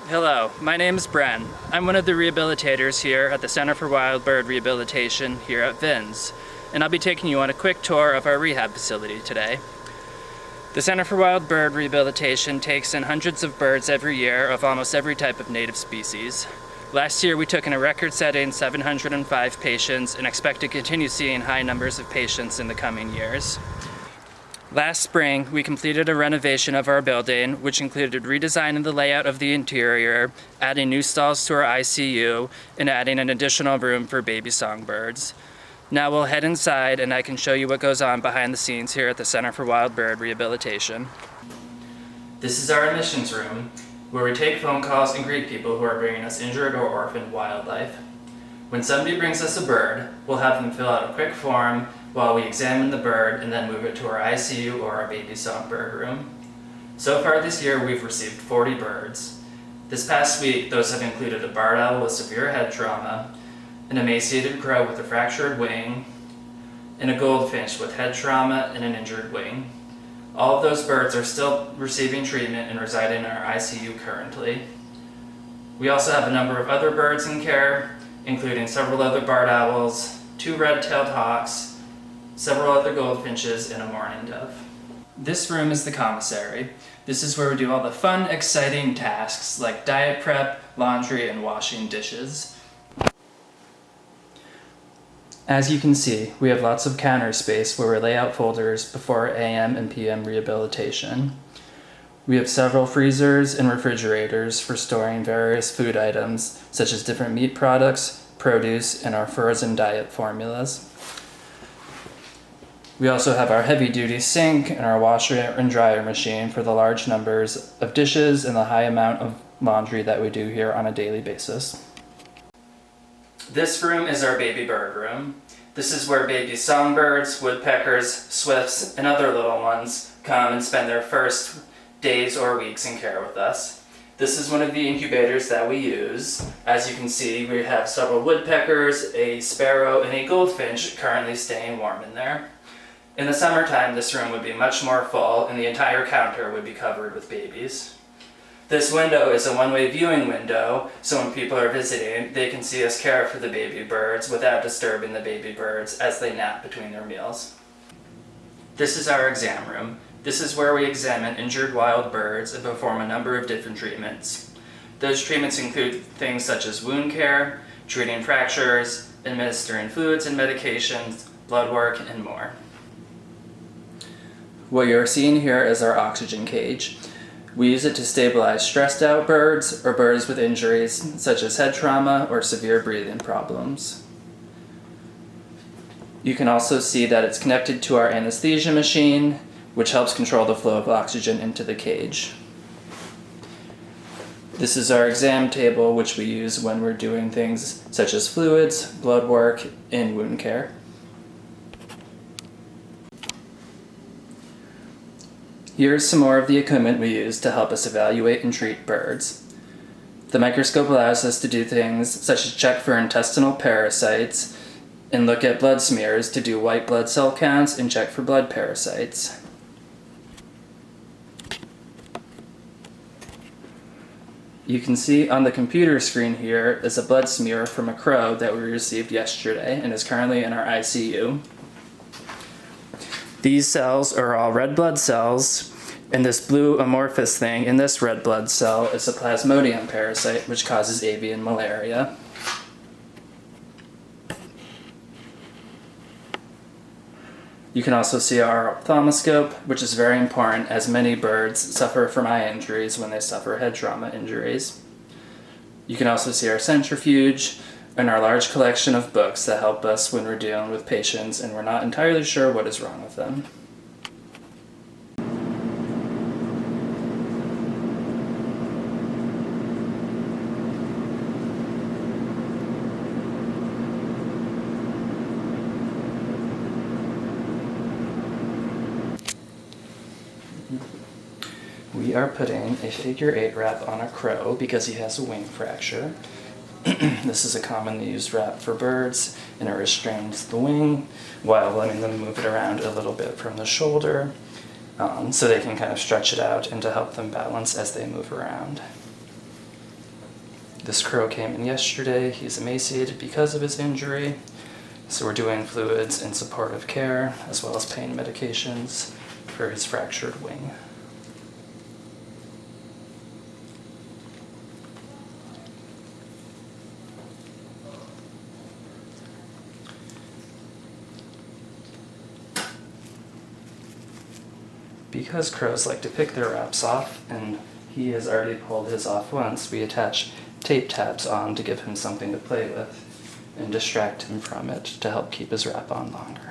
Hello, my name is Bren. I'm one of the rehabilitators here at the Center for Wild Bird Rehabilitation here at VINS, and I'll be taking you on a quick tour of our rehab facility today. The Center for Wild Bird Rehabilitation takes in hundreds of birds every year of almost every type of native species. Last year we took in a record-setting 705 patients and expect to continue seeing high numbers of patients in the coming years. Last spring, we completed a renovation of our building, which included redesigning the layout of the interior, adding new stalls to our ICU, and adding an additional room for baby songbirds. Now we'll head inside and I can show you what goes on behind the scenes here at the Center for Wild Bird Rehabilitation. This is our admissions room, where we take phone calls and greet people who are bringing us injured or orphaned wildlife. When somebody brings us a bird, we'll have them fill out a quick form while we examine the bird and then move it to our ICU or our baby songbird room. So far this year, we've received 40 birds. This past week, those have included a barred owl with severe head trauma, an emaciated crow with a fractured wing, and a goldfinch with head trauma and an injured wing. All of those birds are still receiving treatment and reside in our ICU currently. We also have a number of other birds in care, including several other barred owls, 2 red-tailed hawks, several other goldfinches, and a mourning dove. This room is the commissary. This is where we do all the fun, exciting tasks like diet prep, laundry, and washing dishes. As you can see, we have lots of counter space where we lay out folders before AM and PM rehabilitation. We have several freezers and refrigerators for storing various food items, such as different meat products, produce, and our frozen diet formulas. We also have our heavy-duty sink and our washer and dryer machine for the large numbers of dishes and the high amount of laundry that we do here on a daily basis. This room is our baby bird room. This is where baby songbirds, woodpeckers, swifts, and other little ones come and spend their first days or weeks in care with us. This is one of the incubators that we use. As you can see, we have several woodpeckers, a sparrow, and a goldfinch currently staying warm in there. In the summertime, this room would be much more full and the entire counter would be covered with babies. This window is a one-way viewing window, so when people are visiting, they can see us care for the baby birds without disturbing the baby birds as they nap between their meals. This is our exam room. This is where we examine injured wild birds and perform a number of different treatments. Those treatments include things such as wound care, treating fractures, administering fluids and medications, blood work, and more. What you're seeing here is our oxygen cage. We use it to stabilize stressed out birds or birds with injuries such as head trauma or severe breathing problems. You can also see that it's connected to our anesthesia machine, which helps control the flow of oxygen into the cage. This is our exam table, which we use when we're doing things such as fluids, blood work, and wound care. Here's some more of the equipment we use to help us evaluate and treat birds. The microscope allows us to do things such as check for intestinal parasites and look at blood smears to do white blood cell counts and check for blood parasites. You can see on the computer screen here is a blood smear from a crow that we received yesterday and is currently in our ICU. These cells are all red blood cells, and this blue amorphous thing in this red blood cell is a plasmodium parasite which causes avian malaria. You can also see our ophthalmoscope, which is very important as many birds suffer from eye injuries when they suffer head trauma injuries. You can also see our centrifuge and our large collection of books that help us when we're dealing with patients and we're not entirely sure what is wrong with them. We are putting a figure 8 wrap on a crow because he has a wing fracture. This is a commonly used wrap for birds, and it restrains the wing while letting them move it around a little bit from the shoulder so they can kind of stretch it out and to help them balance as they move around. This crow came in yesterday. He's emaciated because of his injury. So we're doing fluids and supportive care, as well as pain medications for his fractured wing. Because crows like to pick their wraps off, and he has already pulled his off once, we attach tape tabs on to give him something to play with and distract him from it to help keep his wrap on longer.